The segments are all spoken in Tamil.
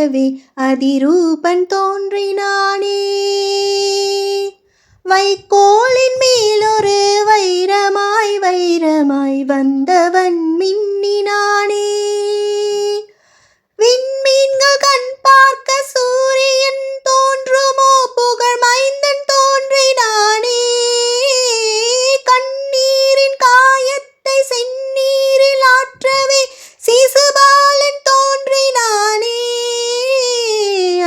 காணவே அதிரூபன் தோன்றினானே. வைக்கோலின் மேலொரு வைரமாய் வைரமாய் வந்தவன் மின்னினானே. விண்மீன்கள் கண் பார்க்க சூரியன் தோன்றுமோ புகழ் மைந்தன் தோன்றினானே. கண்ணீரின் காயத்தை செந்நீரில் ஆற்றவே சிசுபாலன் தோன்றினானே.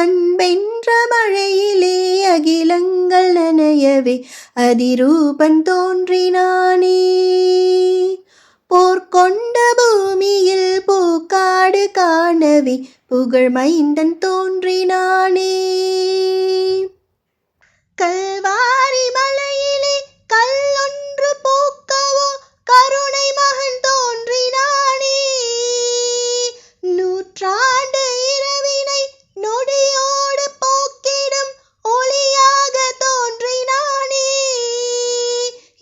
அன்பென்ற மழையிலே அகிலங்கள் நனையவே அதிரூபன் தோன்றினானே. போர்க்கொண்ட பூமியில் பூக்காடு காணவே புகழ் மைந்தன் தோன்றினானே. கல்வாரி மலையிலே கல்லொன்று பூக்கவோ கருணை மகன் தோன்றினானே. நூற்றாண்டு இரவினை நொடியோடு போக்கிடும் ஒளியாக தோன்றினானே.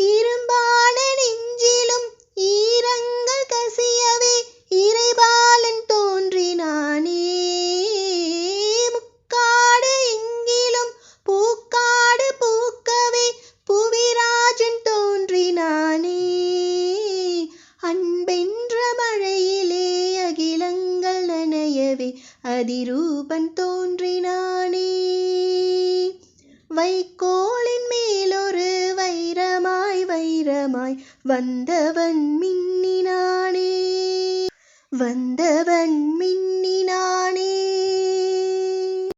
இரும்பான நெஞ்சிலும் ஈரங்கள் கசியவே இறைபாலன் தோன்றினானே. முக்காடு எங்கிலும் பூக்காடு பூக்கவே புவிராஜன் தோன்றினானே. அன்பென்ற மழையிலே அகிலங்கள் நனையவே அதிரூபன் தோன்றினானே. வைக்கோலின் மேலொரு வைரமாய் வைரமாய் வந்தவன் மின்னினானே. வந்தவன் மின்னினானே.